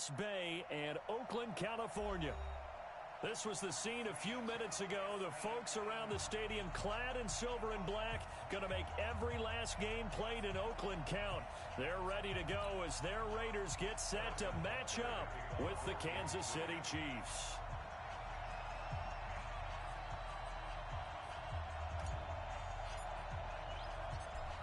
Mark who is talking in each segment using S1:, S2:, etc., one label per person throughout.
S1: East Bay and Oakland, California. This was the scene a few minutes ago. The folks around the stadium clad in silver and black going to make every last game played in Oakland count. They're ready to go as their Raiders get set to match up with the Kansas City Chiefs.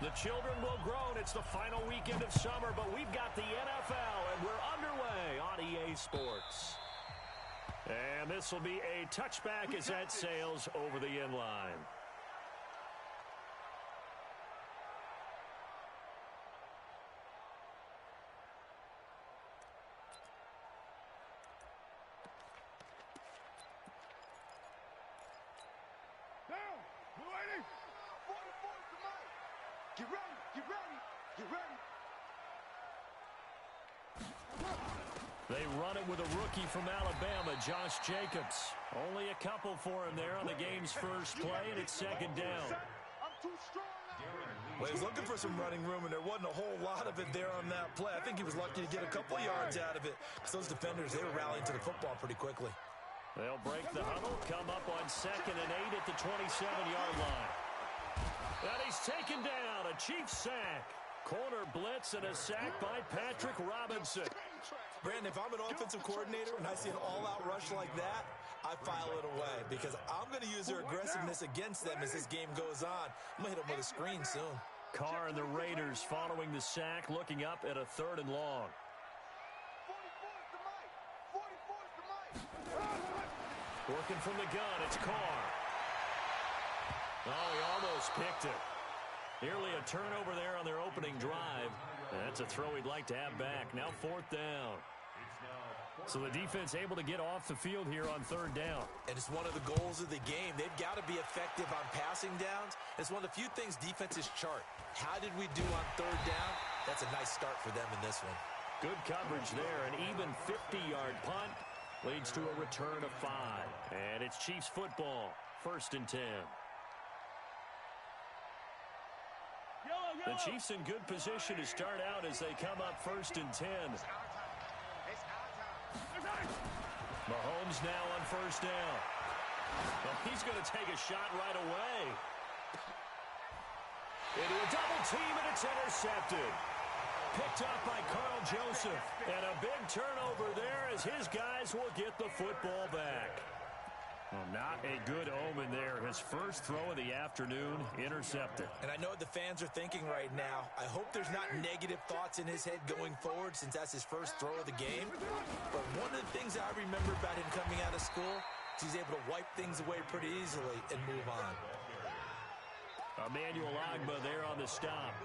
S1: The children will grow. It's the final weekend of summer, but we've got the NFL, and we're underway on EA Sports. And this will be a touchback as that sails over the end line.
S2: Get ready, get ready, get ready.
S1: They run it with a rookie from Alabama, Josh Jacobs. Only a couple for him there on the game's first play, and it's second down.
S3: Well, he's looking for some running room, and there wasn't a whole lot of it there on that play. I think he was lucky to get a couple of yards out of it, because those defenders, they were rallying to the football pretty quickly.
S1: They'll break the huddle, come up on 2nd and 8 at the 27-yard line. And he's taken down, a Chiefs sack. Corner blitz and a sack by Patrick Robinson.
S3: Brandon, if I'm an offensive coordinator and I see an all-out rush like that, I file it away because I'm going to use their aggressiveness against them as this game goes on. I'm going to hit them with a screen soon.
S1: Carr and the Raiders following the sack, looking up at a 3rd and long. Working from the gun, it's Carr. Oh, he almost picked it. Nearly a turnover there on their opening drive. That's a throw he'd like to have back. Now 4th down. So the defense able to get off the field here on 3rd down.
S3: And it's one of the goals of the game. They've got to be effective on passing downs. It's one of the few things defenses chart. How did we do on 3rd down? That's a nice start for them in this one.
S1: Good coverage there. An even 50-yard punt leads to a return of 5. And it's Chiefs football. 1st and 10. The Chiefs in good position to start out as they come up 1st and 10. Mahomes now on 1st down. Well, he's going to take a shot right away. Into a double team, and it's intercepted. Picked up by Carl Joseph. And a big turnover there as his guys will get the football back. Well, not a good omen there. His first throw of the afternoon intercepted.
S3: And I know what the fans are thinking right now. I hope there's not negative thoughts in his head going forward since that's his first throw of the game. But one of the things I remember about him coming out of school is he's able to wipe things away pretty easily and move on.
S1: Emmanuel Ogbah there on the stop.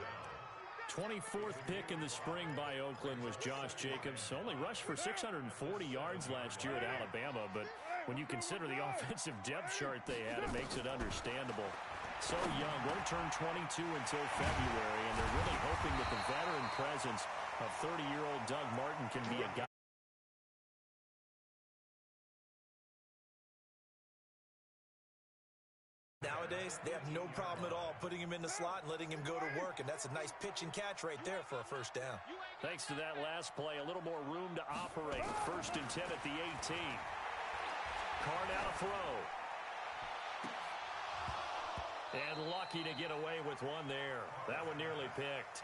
S1: 24th pick in the spring by Oakland was Josh Jacobs. Only rushed for 640 yards last year at Alabama, but when you consider the offensive depth chart they had, it makes it understandable. So young, won't turn 22 until February, and they're really hoping that the veteran presence of 30-year-old Doug Martin can be a guy.
S3: Nowadays, they have no problem at all putting him in the slot and letting him go to work, and that's a nice pitch and catch right there for a 1st down.
S1: Thanks to that last play, a little more room to operate. 1st and 10 at the 18. Carr now to throw. And lucky to get away with one there. That one nearly picked.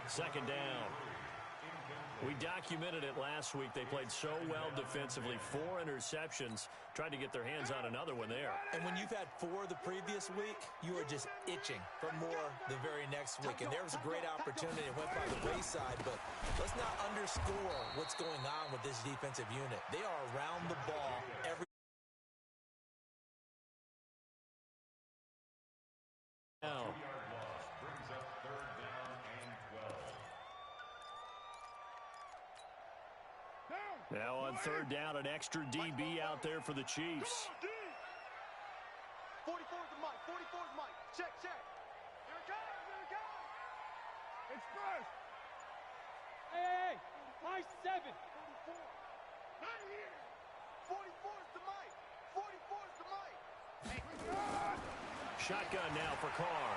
S1: 2nd down. We documented it last week. They played so well defensively. 4 interceptions. Tried to get their hands on another one there.
S3: And when you've had 4 the previous week, you are just itching for more the very next week. And there was a great opportunity. It went by the wayside, but let's not underscore what's going on with this defensive unit. They are around the ball every
S1: now. Now on 3rd down, an extra DB out there for the Chiefs.
S2: 44's the mic, 44's the mic. Check, check. Here it comes, here it comes. It's first.
S4: Hey, my 7.
S2: 44. Not here. 44's the mic. 44's the mic.
S1: Shotgun now for Carr.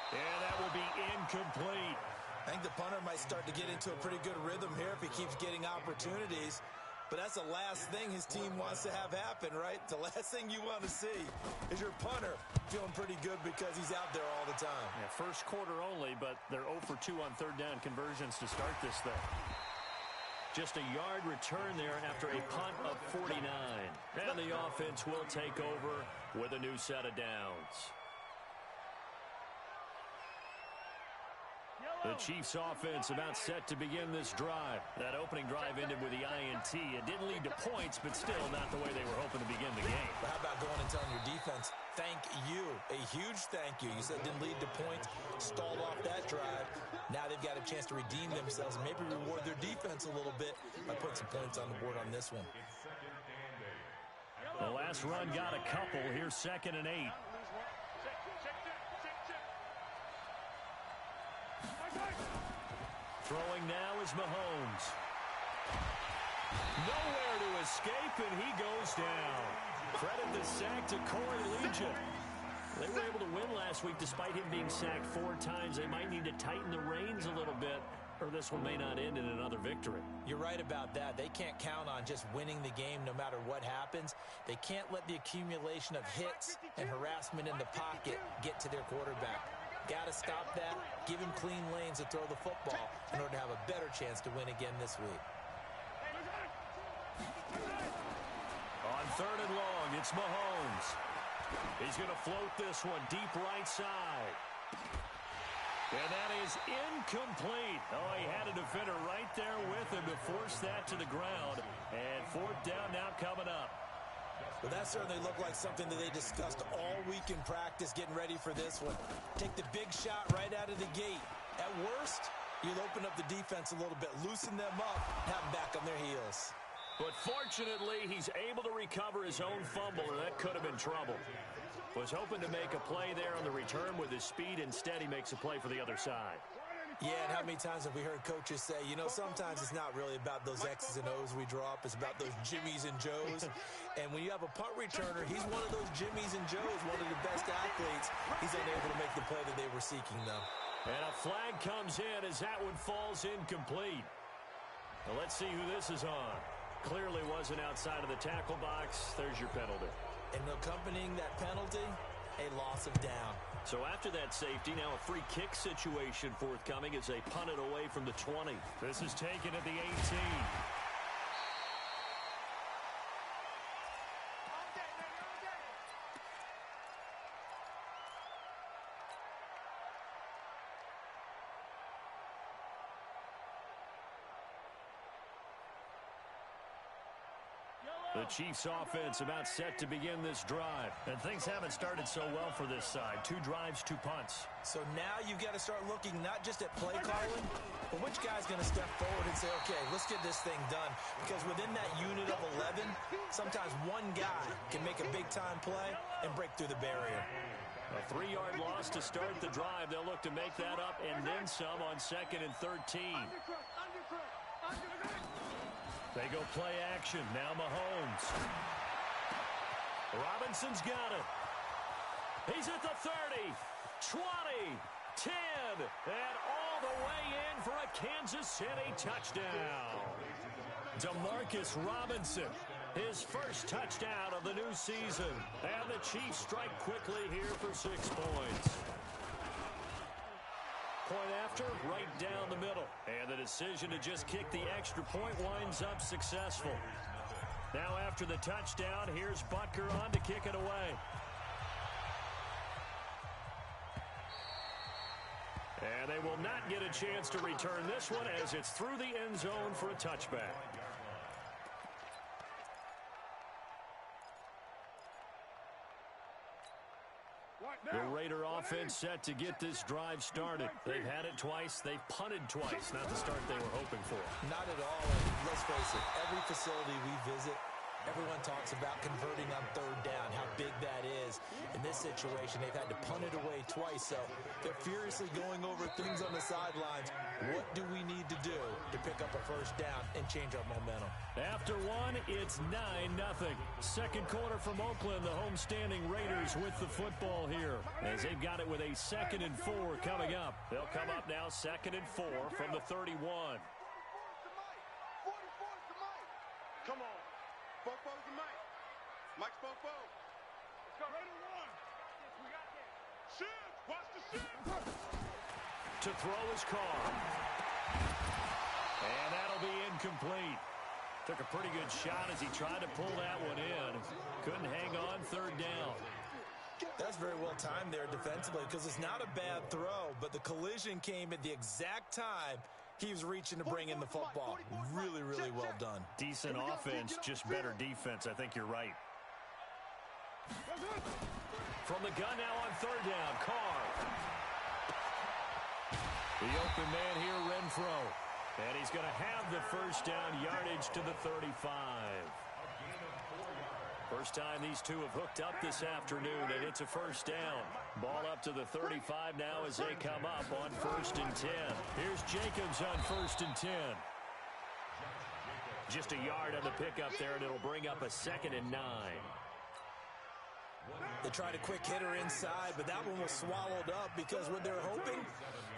S1: And that will be incomplete.
S3: I think the punter might start to get into a pretty good rhythm here if he keeps getting opportunities. But that's the last thing his team wants to have happen, right? The last thing you want to see is your punter feeling pretty good because he's out there all the time.
S1: Yeah, first quarter only, but they're 0 for 2 on third down conversions to start this thing. Just a yard return there after a punt of 49. And the offense will take over with a new set of downs. The Chiefs offense about set to begin this drive. That opening drive ended with the INT. It didn't lead to points, but still not the way they were hoping to begin the game.
S3: But how about going and telling your defense, thank you, a huge thank you. You said it didn't lead to points, stalled off that drive. Now they've got a chance to redeem themselves, maybe reward their defense a little bit by putting some points on the board on this one.
S1: The last run got a couple. Here's 2nd and 8. Throwing now is Mahomes. Nowhere to escape, and he goes down. Credit the sack to Corey Liuget. They were able to win last week despite him being sacked 4 times. They might need to tighten the reins a little bit, or this one may not end in another victory.
S3: You're right about that. They can't count on just winning the game no matter what happens. They can't let the accumulation of hits and harassment in the pocket get to their quarterback. Got to stop that, give him clean lanes to throw the football in order to have a better chance to win again this week.
S1: On 3rd and long, it's Mahomes. He's going to float this one deep right side. And that is incomplete. Oh, he had a defender right there with him to force that to the ground. And 4th down now coming up.
S3: Well, that certainly looked like something that they discussed all week in practice, getting ready for this one. Take the big shot right out of the gate. At worst, you'll open up the defense a little bit, loosen them up, have them back on their heels.
S1: But fortunately, he's able to recover his own fumble, or that could have been trouble. Was hoping to make a play there on the return with his speed. Instead, he makes a play for the other side.
S3: Yeah, and how many times have we heard coaches say, you know, sometimes it's not really about those X's and O's we draw up. It's about those Jimmies and Joes. And when you have a punt returner, he's one of those Jimmies and Joes, one of the best athletes. He's unable to make the play that they were seeking, though.
S1: And a flag comes in as that one falls incomplete. Now let's see who this is on. Clearly wasn't outside of the tackle box. There's your penalty.
S3: And accompanying that penalty, a loss of down.
S1: So after that safety, now a free kick situation forthcoming as they punt it away from the 20. This is taken at the 18. The Chiefs offense about set to begin this drive. And things haven't started so well for this side. 2 drives, 2 punts.
S3: So now you've got to start looking not just at play calling, but which guy's going to step forward and say, okay, let's get this thing done. Because within that unit of 11, sometimes one guy can make a big-time play and break through the barrier.
S1: A 3-yard loss to start the drive. They'll look to make that up and then some on 2nd and 13. They go play action. Now Mahomes. Robinson's got it. He's at the 30, 20, 10, and all the way in for a Kansas City touchdown. Demarcus Robinson, his first touchdown of the new season. And the Chiefs strike quickly here for 6 points. Point after, right down the middle. And the decision to just kick the extra point winds up successful. Now after the touchdown, here's Butker on to kick it away. And they will not get a chance to return this one as it's through the end zone for a touchback. The Raider offense set to get this drive started. They've had it twice. They've punted twice. Not the start they were hoping for.
S3: Not at all. And let's face it, every facility we visit, Everyone talks about converting on third down, how big that is. In this situation, they've had to punt it away twice, so they're furiously going over things on the sidelines. What do we need to do to pick up a first down and change our momentum?
S1: After one, it's 9-0. Second quarter from Oakland, the homestanding Raiders with the football here, as they've got it with a 2nd and 4 coming up. They'll come up now 2nd and 4 from the 31.
S2: Come on. Bofo's the Mike. Mike's Bofo. Let's go. Raider 1. Yes, we got that. Shift. Watch the shift.
S1: To throw his car. And that'll be incomplete. Took a pretty good shot as he tried to pull that one in. Couldn't hang on third down.
S3: That's very well timed there defensively because it's not a bad throw, but the collision came at the exact time he was reaching to bring in the football. Really, really well done.
S1: Decent offense, just better defense. I think you're right. From the gun now on third down, Carr. The open man here, Renfro. And he's going to have the first down, yardage to the 35. First time these two have hooked up this afternoon, and it's a first down. Ball up to the 35 now as they come up on 1st and 10. Here's Jacobs on 1st and 10. Just a yard on the pickup there, and it'll bring up a 2nd and 9.
S3: They tried a quick hitter inside, but that one was swallowed up because what they're hoping,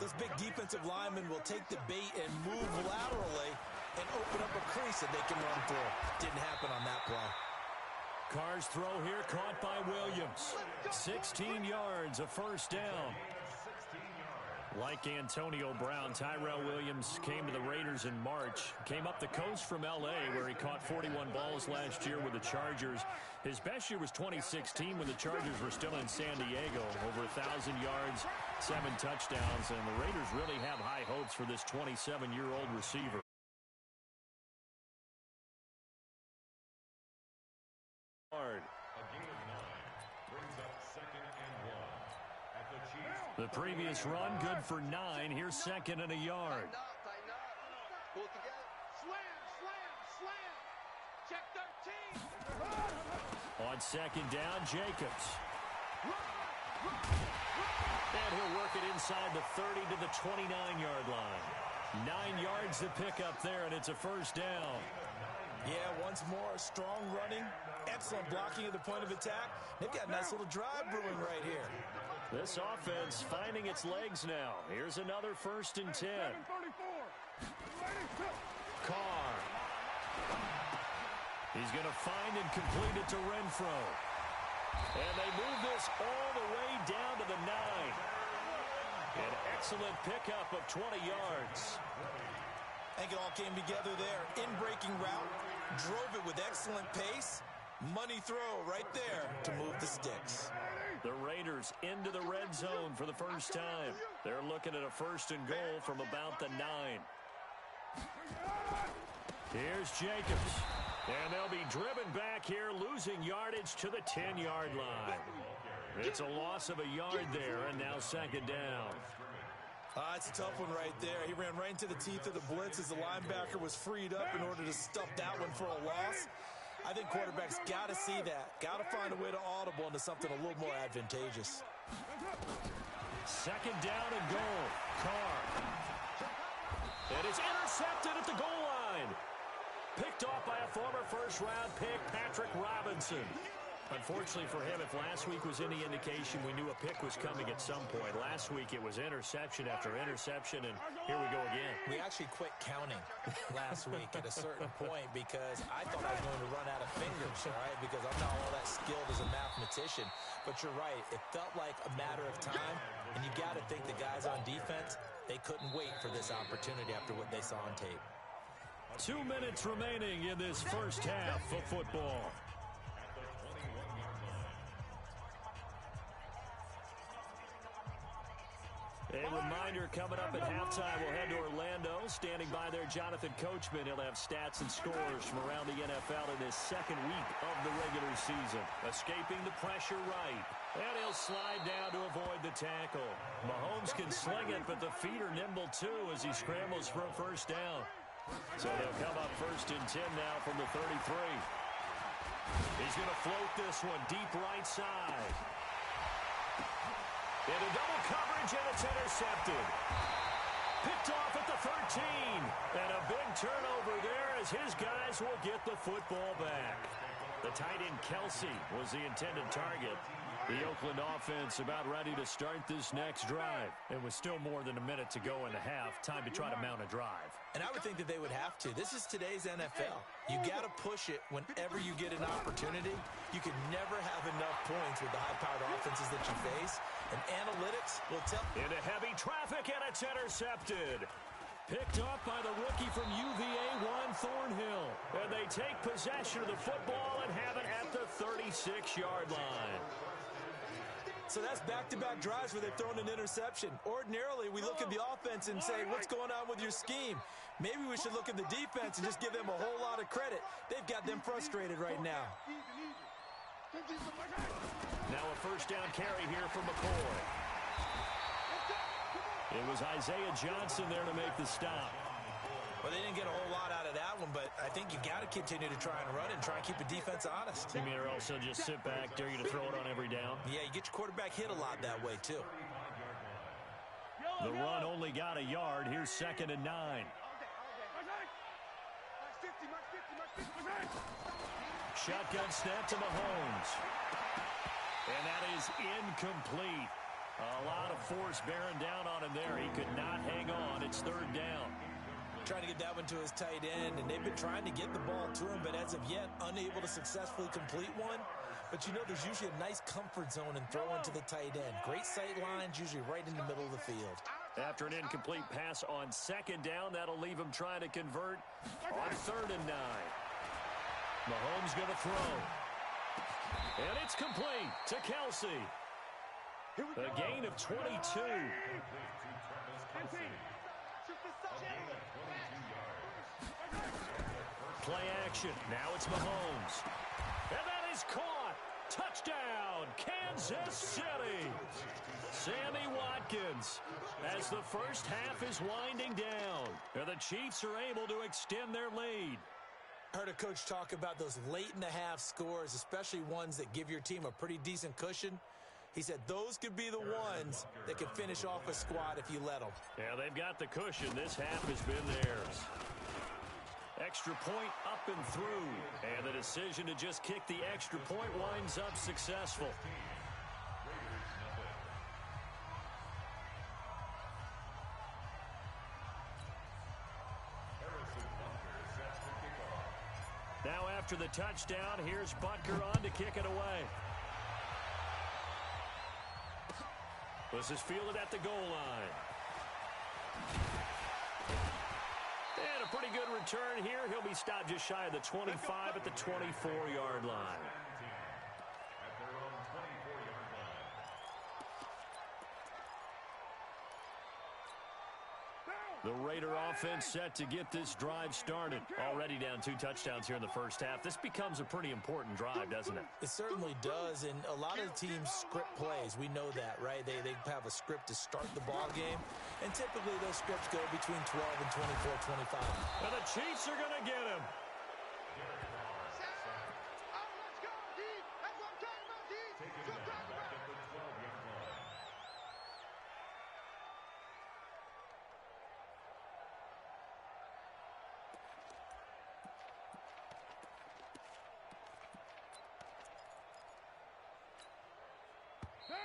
S3: this big defensive lineman will take the bait and move laterally and open up a crease that they can run through. Didn't happen on that play.
S1: Carr's throw here caught by Williams. 16 yards, a first down. Like Antonio Brown, Tyrell Williams came to the Raiders in March. Came up the coast from L.A. where he caught 41 balls last year with the Chargers. His best year was 2016 when the Chargers were still in San Diego. Over 1,000 yards, 7 touchdowns, and the Raiders really have high hopes for this 27-year-old receiver. The previous run, good for 9. Here's 2nd and a yard.
S2: Pull it together. Slam, slam, slam. Check 13.
S1: On 2nd down, Jacobs. And he'll work it inside the 30 to the 29-yard line. 9 yards to pick up there, and it's a first down.
S3: Yeah, once more, strong running, excellent blocking at the point of attack. They've got a nice little drive brewing right here.
S1: This offense finding its legs now. Here's another 1st and 10. Carr. He's going to find and complete it to Renfro. And they move this all the way down to the 9. An excellent pickup of 20 yards.
S3: I think it all came together there. In-breaking route, drove it with excellent pace. Money throw right there to move the sticks.
S1: The Raiders into the red zone for the first time. They're looking at a 1st and goal from about the 9. Here's Jacobs. And they'll be driven back here, losing yardage to the 10-yard line. It's a loss of a yard there, and now 2nd down.
S3: It's a tough one right there. He ran right into the teeth of the blitz as the linebacker was freed up in order to stuff that one for a loss. I think quarterbacks got to see that. Got to find a way to audible into something a little more advantageous.
S1: 2nd down and goal. Carr. And it's intercepted at the goal line. Picked off by a former first-round pick, Patrick Robinson. Unfortunately for him, if last week was any indication, we knew a pick was coming at some point. Last week it was interception after interception, and here we go again.
S3: We actually quit counting last week at a certain point because I thought I was going to run out of fingers, all right, because I'm not all that skilled as a mathematician. But you're right, it felt like a matter of time, and you got to think the guys on defense, they couldn't wait for this opportunity after what they saw on tape.
S1: 2 minutes remaining in this first half of football. A reminder, coming up at halftime, we'll head to Orlando. Standing by there, Jonathan Coachman. He'll have stats and scores from around the NFL in his 2nd week of the regular season. Escaping the pressure right. And he'll slide down to avoid the tackle. Mahomes can sling it, but the feet are nimble too as he scrambles for a first down. So they'll come up 1st and 10 now from the 33. He's going to float this one deep right side. Into double coverage, and it's intercepted. Picked off at the 13. And a big turnover there as his guys will get the football back. The tight end Kelsey was the intended target. The Oakland offense about ready to start this next drive. And with still more than a minute to go in the half, time to try to mount a drive.
S3: And I would think that they would have to. This is today's NFL. You got to push it whenever you get an opportunity. You can never have enough points with the high-powered offenses that you face. And analytics will tell.
S1: Into heavy traffic, and it's intercepted. Picked up by the rookie from UVA, Juan Thornhill. And they take possession of the football and have it at the 36-yard line.
S3: So that's back-to-back drives where they've thrown an interception. Ordinarily, we look at the offense and say, what's going on with your scheme? Maybe we should look at the defense and just give them a whole lot of credit. They've got them frustrated right now.
S1: Now a first down carry here for McCoy. It was Isaiah Johnson there to make the stop.
S3: Well, they didn't get a whole lot out of that one, but I think you got to continue to try and run and try and keep the defense honest.
S1: You mean, or also just sit back, dare you to throw it on every down?
S3: Yeah, you get your quarterback hit a lot that way, too.
S1: The run only got a yard. Here's 2nd and 9. Shotgun snap to Mahomes. And that is incomplete. A lot of force bearing down on him there. He could not hang on. It's 3rd down.
S3: Trying to get that one to his tight end, and they've been trying to get the ball to him, but as of yet, unable to successfully complete one. But you know, there's usually a nice comfort zone in throwing to the tight end. Great sight lines, usually right in the middle of the field.
S1: After an incomplete pass on 2nd down, that'll leave him trying to convert on 3rd and 9. Mahomes going to throw. And it's complete to Kelsey. A gain of 22. Play action. Now it's Mahomes. And that is caught. Touchdown, Kansas City. Sammy Watkins as the first half is winding down. And the Chiefs are able to extend their lead.
S3: Heard a coach talk about those late-in-the-half scores, especially ones that give your team a pretty decent cushion. He said those could be the ones that can finish off a squad if you let them.
S1: Yeah, they've got the cushion. This half has been theirs. Extra point up and through. And the decision to just kick the extra point winds up successful. Now after the touchdown, here's Butker on to kick it away. This is fielded at the goal line. And a pretty good return here. He'll be stopped just shy of the 25 at the 24-yard line. The Raider offense set to get this drive started. Already down 2 touchdowns here in the first half. This becomes a pretty important drive, doesn't it?
S3: It certainly does, and a lot of the teams script plays. We know that, right? They have a script to start the ball game, and typically those scripts go between 12 and 24, 25.
S1: And the Chiefs are going to get him.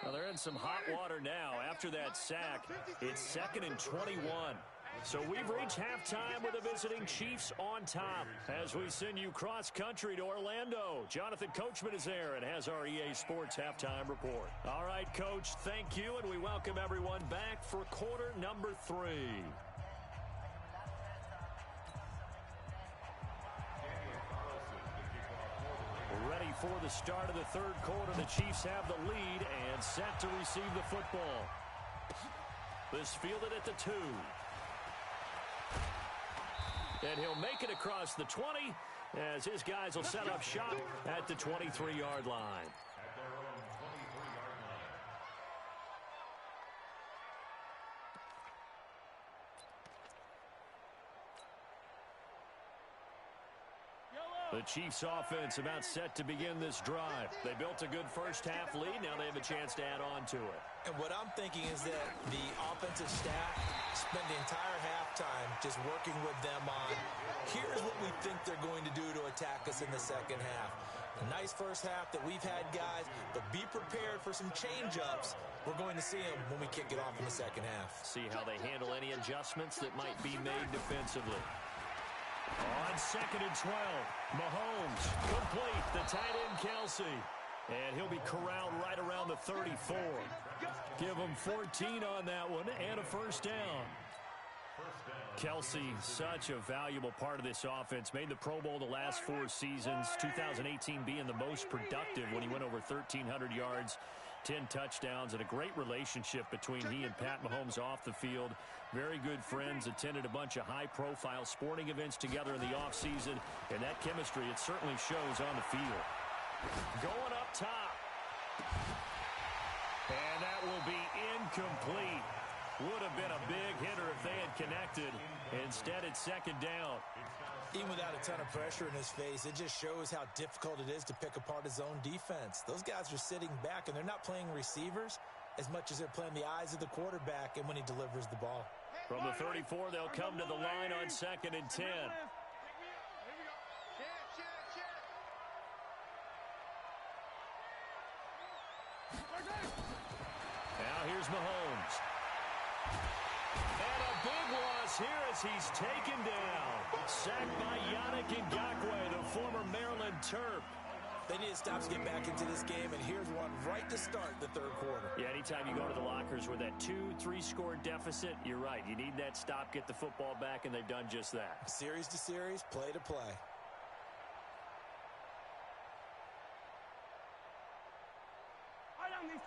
S1: Well, they're in some hot water now. After that sack, it's 2nd and 21. So we've reached halftime with the visiting Chiefs on top. As we send you cross-country to Orlando, Jonathan Coachman is there and has our EA Sports halftime report. All right, Coach, thank you, and we welcome everyone back for quarter number 3. Ready for the start of the 3rd quarter. The Chiefs have the lead and set to receive the football. This fielded at the 2. And he'll make it across the 20 as his guys will set up shop at the 23-yard line. The Chiefs offense about set to begin this drive. They built a good first half lead. Now they have a chance to add on to it.
S3: And what I'm thinking is that the offensive staff spent the entire halftime just working with them on, here's what we think they're going to do to attack us in the second half. A nice first half that we've had, guys, but be prepared for some change-ups. We're going to see them when we kick it off in the second half.
S1: See how they handle any adjustments that might be made defensively. On 2nd and 12, Mahomes complete, the tight end Kelce. And he'll be corralled right around the 34. Give him 14 on that one and a first down. Kelce, such a valuable part of this offense. Made the Pro Bowl the last 4 seasons. 2018 being the most productive when he went over 1,300 yards, 10 touchdowns, and a great relationship between he and Pat Mahomes off the field. Very good friends, attended a bunch of high-profile sporting events together in the offseason, and that chemistry, it certainly shows on the field. Going up top. And that will be incomplete. Would have been a big hitter if they had connected. Instead, it's second down.
S3: Even without a ton of pressure in his face, it just shows how difficult it is to pick apart his own defense. Those guys are sitting back, and they're not playing receivers as much as they're playing the eyes of the quarterback and when he delivers the ball.
S1: From the 34, they'll come to the line on 2nd and 10. Now here's Mahomes. And a big loss here as he's taken down. Sacked by Yannick Ngakoue, the former Maryland Terp.
S3: They need to stop to get back into this game, and here's one right to start the third quarter.
S1: Yeah, anytime you go to the lockers with that 2-3 score deficit, you're right. You need that stop, get the football back, and they've done just that.
S3: Series to series, play to play.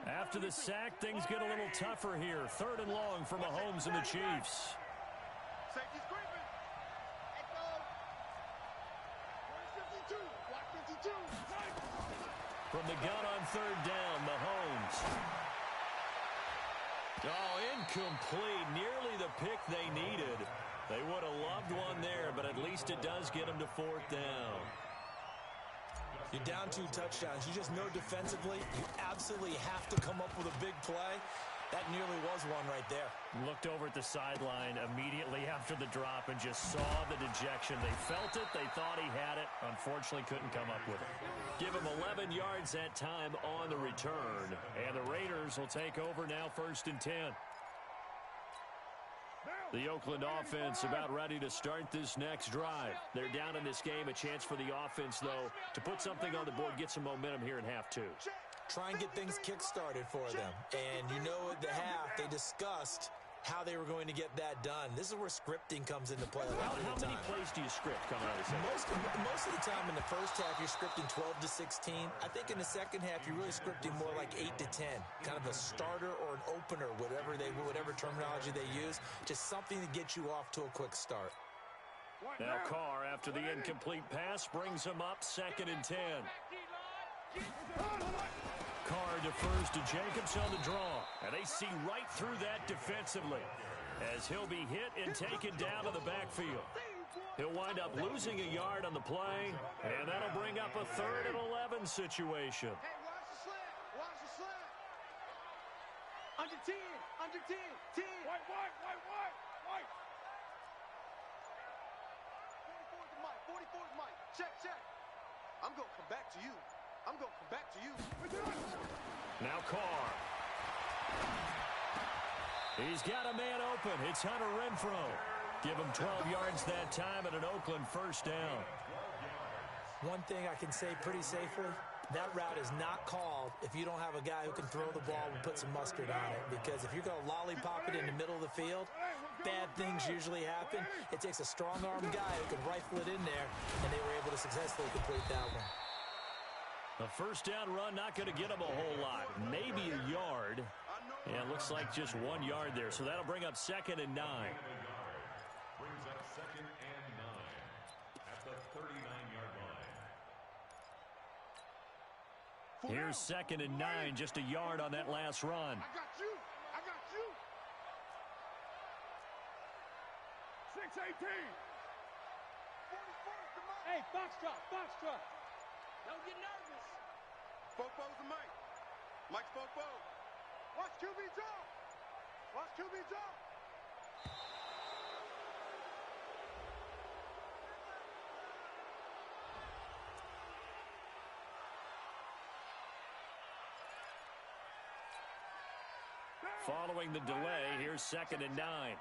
S1: After the sack, things get a little tougher here. 3rd and long for Mahomes and the Chiefs.
S2: Safety's creeping. Watch 52. Watch 52.
S1: From the gun on 3rd down, Mahomes. Oh, incomplete. Nearly the pick they needed. They would have loved one there, but at least it does get them to 4th down.
S3: You're down 2 touchdowns. You just know defensively you absolutely have to come up with a big play. That nearly was one right there.
S1: Looked over at the sideline immediately after the drop and just saw the dejection. They felt it. They thought he had it. Unfortunately, couldn't come up with it. Give him 11 yards that time on the return. And the Raiders will take over now 1st and 10. The Oakland offense about ready to start this next drive. They're down in this game. A chance for the offense, though, to put something on the board, get some momentum here in half 2.
S3: Try and get things kick-started for them. And you know at the half, they discussed how they were going to get that done. This is where scripting comes into play a lot of the time.
S1: How many plays do you script coming out of the second?
S3: Most of the time in the first half, you're scripting 12 to 16. I think in the second half, you're really scripting more like 8 to 10. Kind of a starter or an opener, whatever terminology they use. Just something to get you off to a quick start.
S1: Now Carr, after the incomplete pass, brings him up 2nd and 10. Carr defers to Jacobs on the draw, and they see right through that defensively as he'll be hit and taken down to the backfield. He'll wind up losing a yard on the play, and that'll bring up a 3rd and 11 situation.
S2: Hey, watch the slant. Watch the slant. Under 10. Under 10. 10. White. 44's the mic. 44's mic. Check. I'm going to come back to you.
S1: Now Carr. He's got a man open. It's Hunter Renfrow. Give him 12 yards that time and an Oakland 1st down.
S3: One thing I can say pretty safely, that route is not called if you don't have a guy who can throw the ball and put some mustard on it. Because if you're going to lollipop it in the middle of the field, bad things usually happen. It takes a strong-armed guy who can rifle it in there, and they were able to successfully complete that one.
S1: A 1st down run, not going to get him a whole lot. Maybe a yard. Yeah, it looks like just 1 yard there. So that'll bring up 2nd and 9.
S5: Brings up 2nd and 9 at the 39-yard line.
S1: Here's 2nd and 9, just a yard on that last run.
S2: I got you. 6-18. 44's the mic.
S4: Hey, foxtrot, foxtrot. Don't get nervous.
S2: Fofo's the Mike. Mike's Fofo. Watch QB jump. Watch QB jump.
S1: Following the delay, here's 2nd and 9.
S2: Come on.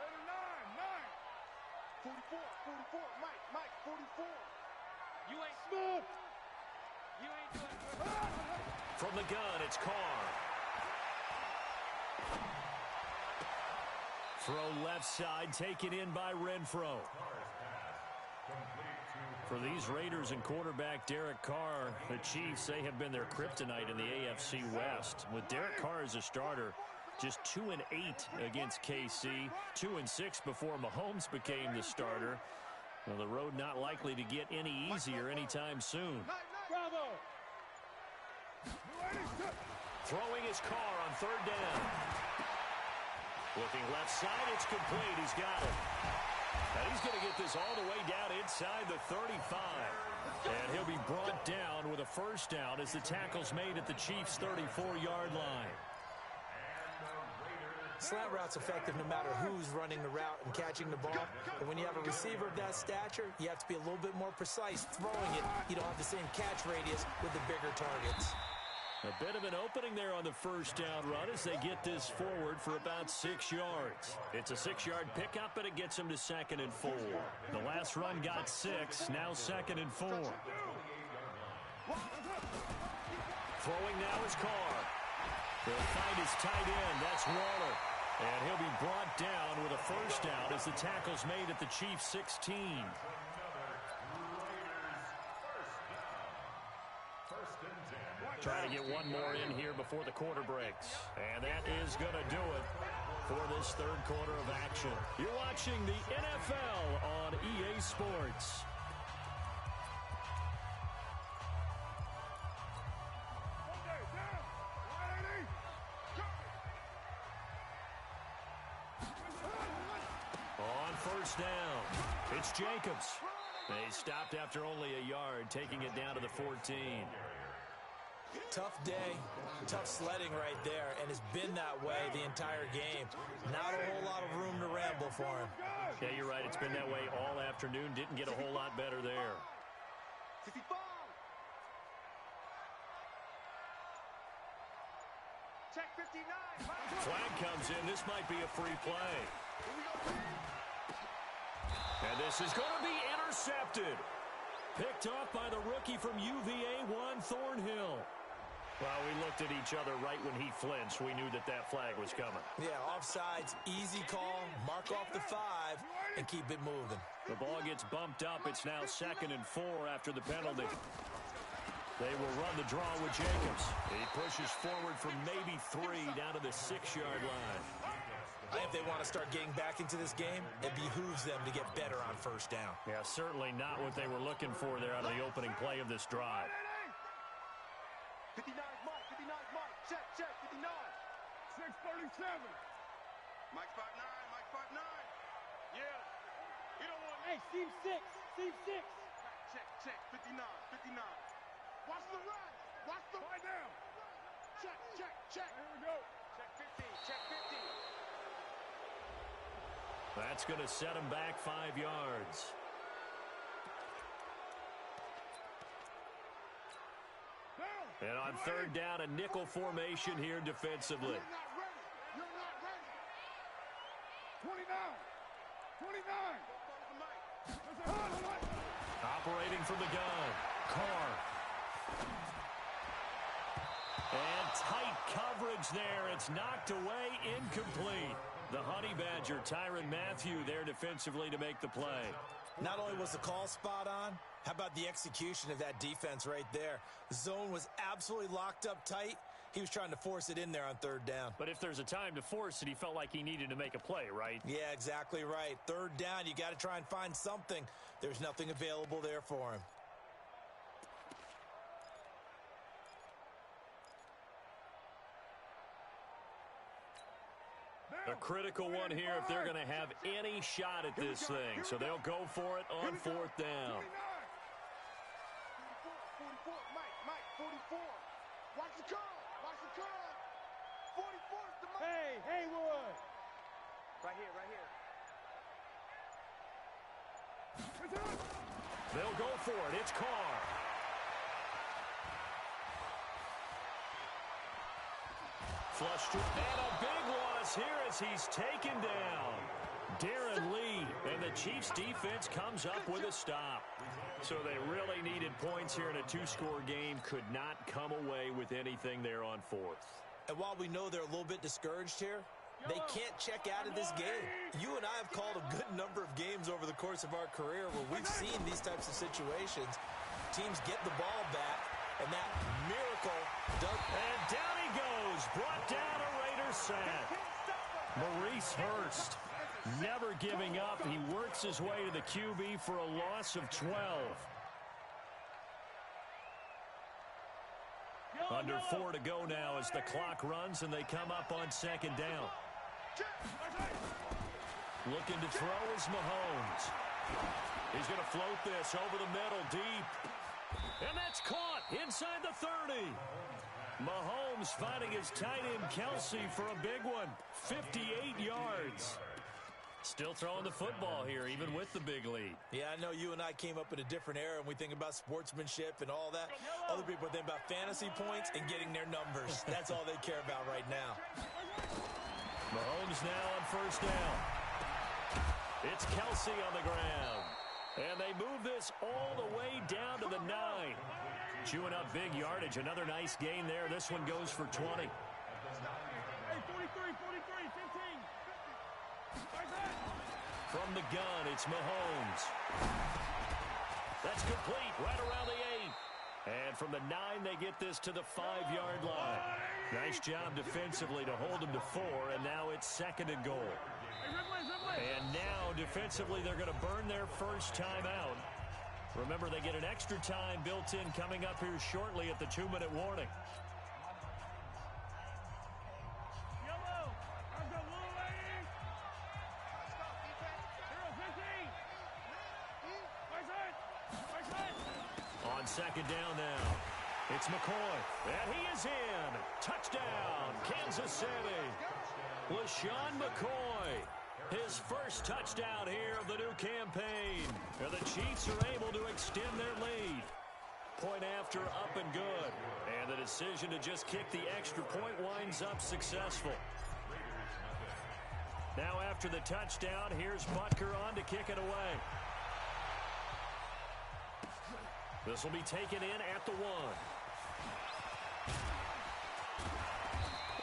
S2: Ready, 9. 44, Mike, 44.
S4: You ain't smooth. You ain't doing good.
S1: From the gun, it's Carr. Throw left side, taken in by Renfro. For these Raiders and quarterback Derek Carr, the Chiefs, they have been their kryptonite in the AFC West. With Derek Carr as a starter, just 2-8 against KC, 2-6 before Mahomes became the starter. Well, the road not likely to get any easier anytime soon.
S4: Bravo.
S1: Throwing his Carr on 3rd down. Looking left side, it's complete. He's got it. And he's going to get this all the way down inside the 35. And he'll be brought down with a 1st down as the tackle's made at the Chiefs' 34-yard line.
S3: Slant route's effective no matter who's running the route and catching the ball. And when you have a receiver of that stature, you have to be a little bit more precise throwing it. You don't have the same catch radius with the bigger targets.
S1: A bit of an opening there on the 1st down run as they get this forward for about 6 yards. It's a 6-yard pickup, and it gets them to 2nd and 4. The last run got 6, now 2nd and 4. Throwing now is Carr. They'll find his tight end, that's Waller. And he'll be brought down with a 1st down as the tackle's made at the Chiefs' 16. Trying to get one more in here before the quarter breaks. And that is going to do it for this 3rd quarter of action. You're watching the NFL on EA Sports. On 1st down, it's Jacobs. They stopped after only a yard, taking it down to the 14.
S3: Tough day, tough sledding right there, and it's been that way the entire game. Not a whole lot of room to ramble for him.
S1: Yeah, you're right. It's been that way all afternoon. Didn't get a whole lot better there.
S2: 55. Check 59.
S1: Flag comes in. This might be a free play. And this is going to be intercepted. Picked off by the rookie from UVA, Juan Thornhill. Well, we looked at each other right when he flinched. We knew that that flag was coming.
S3: Yeah, offsides, easy call, mark off the 5, and keep it moving.
S1: The ball gets bumped up. It's now 2nd and 4 after the penalty. They will run the draw with Jacobs. He pushes forward from maybe 3 down to the 6-yard line.
S3: If they want to start getting back into this game, it behooves them to get better on 1st down.
S1: Yeah, certainly not what they were looking for there out of the opening play of this drive.
S2: 59 Mike, 59 Mike. Check, 59. 637. Mike's 5'9", Mike's 5'9". Yeah. You don't want
S4: Hey, seam 6, seam 6.
S2: Check, 59, 59. Watch the run. Watch the right down. Check. Here we go. Check 50.
S1: That's going to set him back 5 yards. And on 3rd down, a nickel formation here defensively.
S2: You're not ready. 29.
S1: Operating from the gun, Carr. And tight coverage there. It's knocked away, incomplete. The Honey Badger, Tyrann Mathieu, there defensively to make the play.
S3: Not only was the call spot on, how about the execution of that defense right there? The zone was absolutely locked up tight. He was trying to force it in there on 3rd down.
S1: But if there's a time to force it, he felt like he needed to make a play, right?
S3: Yeah, exactly right. 3rd down, you got to try and find something. There's nothing available there for him.
S1: A critical one here if they're going to have any shot at this thing. So they'll go for it on fourth down.
S2: 44, Mike, 44. Watch the curl. 44 is the Mike.
S4: Hey, Haywood.
S2: Right here.
S1: They'll go for it. It's Carr. Flush to, and a big loss here as he's taken down. Darren Lee, and the Chiefs defense comes up with a stop. So they really needed points here in a two-score game. Could not come away with anything there on fourth.
S3: And while we know they're a little bit discouraged here, they can't check out of this game. You and I have called a good number of games over the course of our career where we've seen these types of situations. Teams get the ball back, and that miracle does.
S1: And down he goes, brought down a Raider sack. Maurice Hurst, never giving up. He works his way to the QB for a loss of 12. Under 4 to go now as the clock runs and they come up on second down. Looking to throw is Mahomes. He's going to float this over the middle deep. And that's caught inside the 30. Mahomes finding his tight end Kelsey for a big one. 58 yards. Still throwing the football here, even with the big lead.
S3: Yeah, I know you and I came up in a different era, and we think about sportsmanship and all that. Other people think about fantasy points and getting their numbers. That's all they care about right now.
S1: Mahomes now on first down. It's Kelsey on the ground. And they move this all the way down to the 9. Chewing up big yardage. Another nice gain there. This one goes for 20.
S4: Hey, 43, 15.
S1: From the gun, it's Mahomes. That's complete right around the 8. And from the 9, they get this to the 5-yard line. Nice job defensively to hold them to 4, and now it's second and goal. And now, defensively, they're going to burn their first time out. Remember, they get an extra time built in coming up here shortly at the 2-minute warning. On second down now, it's McCoy, and he is in. Touchdown, Kansas City. LaShawn McCoy, his first touchdown here of the new campaign. And the Chiefs are able to extend their lead. Point after, up and good. And the decision to just kick the extra point winds up successful. Now after the touchdown, here's Butker on to kick it away. This will be taken in at the 1.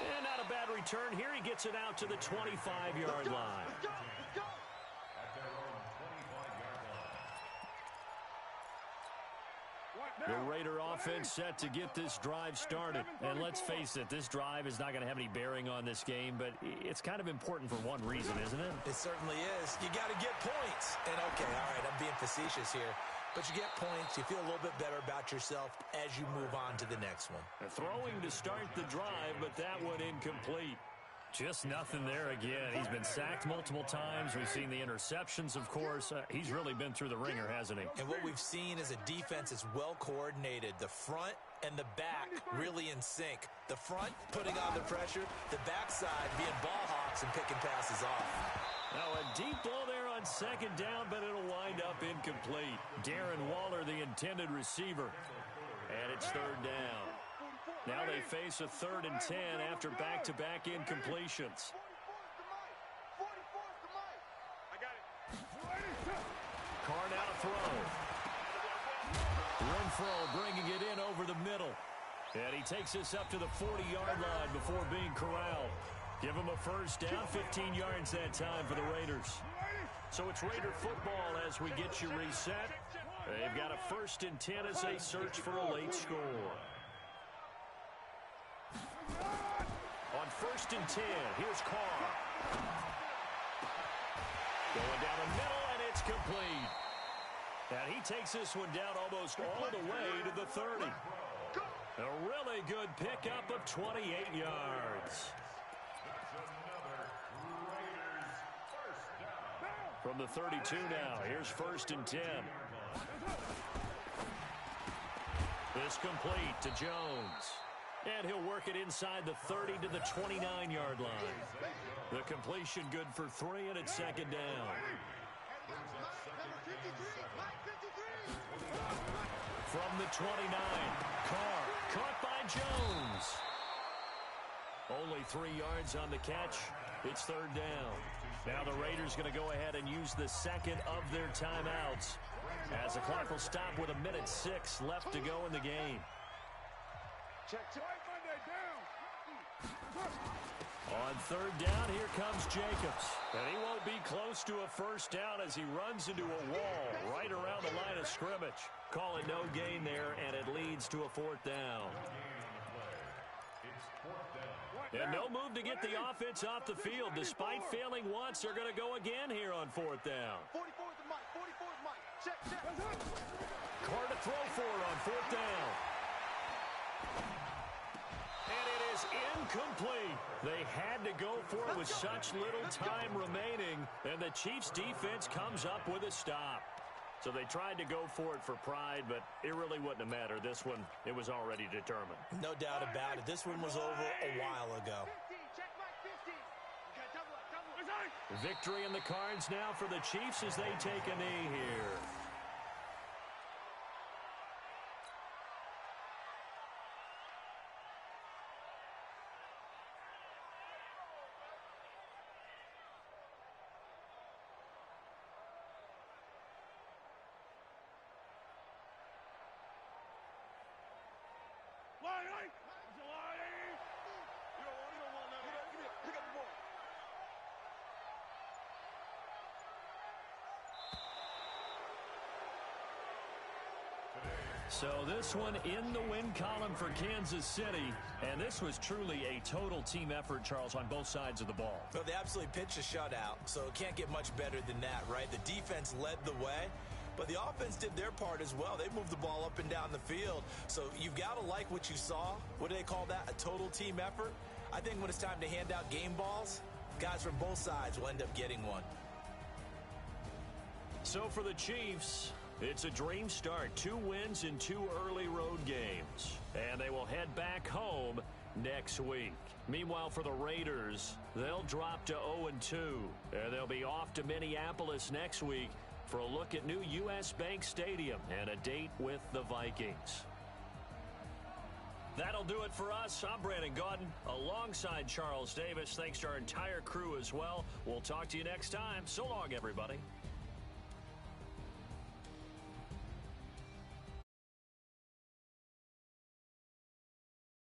S1: And not a bad return here. He gets it out to the 25-yard line. The Raider offense set to get this drive started. And let's face it, this drive is not going to have any bearing on this game, but it's kind of important for one reason, isn't it?
S3: It certainly is. You got to get points. And okay, all right, I'm being facetious here. But you get points, you feel a little bit better about yourself as you move on to the next one.
S1: Throwing to start the drive, but that one incomplete. Just nothing there again. He's been sacked multiple times. We've seen the interceptions, of course. He's really been through the ringer, hasn't he? And
S3: what we've seen is a defense that's well coordinated. The front and the back really in sync. The front putting on the pressure, the backside being ball hawks and picking passes off.
S1: Now a deep ball there on second down, but it'll wind up incomplete. Darren Waller, the intended receiver. And it's third down. Now they face a 3rd and 10 after back-to-back incompletions. Carr now to throw. Renfro bringing it in over the middle. And he takes this up to the 40-yard line before being corralled. Give him a first down, 15 yards that time for the Raiders. So it's Raider football as we get you reset. They've got a 1st and 10 as they search for a late score. On 1st and 10, here's Carr. Going down the middle, and it's complete. And he takes this one down almost all the way to the 30. A really good pickup of 28 yards. From the 32 now, here's 1st and 10. This complete to Jones. And he'll work it inside the 30 to the 29-yard line. The completion good for 3, and it's 2nd down. From the 29, Carr caught by Jones. Only 3 yards on the catch. It's 3rd down. Now the Raiders going to go ahead and use the second of their timeouts as the clock will stop with 1:06 left to go in the game. On 3rd down, here comes Jacobs. And he won't be close to a 1st down as he runs into a wall right around the line of scrimmage. Call it no gain there, and it leads to a 4th down. And no move to get the offense off the field. Despite failing once, they're going to go again here on 4th down.
S2: 44's the mic. 44's mic. Check.
S1: Carr to throw for it on 4th down. And it is incomplete. They had to go for it with such little time remaining, and the Chiefs' defense comes up with a stop. So they tried to go for it for pride, but it really wouldn't have mattered. This one, it was already determined.
S3: No doubt about it. This one was over a while ago.
S1: Victory in the cards now for the Chiefs as they take a knee here. So this one in the win column for Kansas City, and this was truly a total team effort, Charles, on both sides of the ball.
S3: Well, they absolutely pitched a shutout, so it can't get much better than that, right? The defense led the way, but the offense did their part as well. They moved the ball up and down the field, so you've got to like what you saw. What do they call that? A total team effort? I think when it's time to hand out game balls, guys from both sides will end up getting one.
S1: So for the Chiefs, it's a dream start. 2 wins in 2 early road games. And they will head back home next week. Meanwhile, for the Raiders, they'll drop to 0-2. And they'll be off to Minneapolis next week for a look at new U.S. Bank Stadium and a date with the Vikings. That'll do it for us. I'm Brandon Gaudin alongside Charles Davis. Thanks to our entire crew as well. We'll talk to you next time. So long, everybody.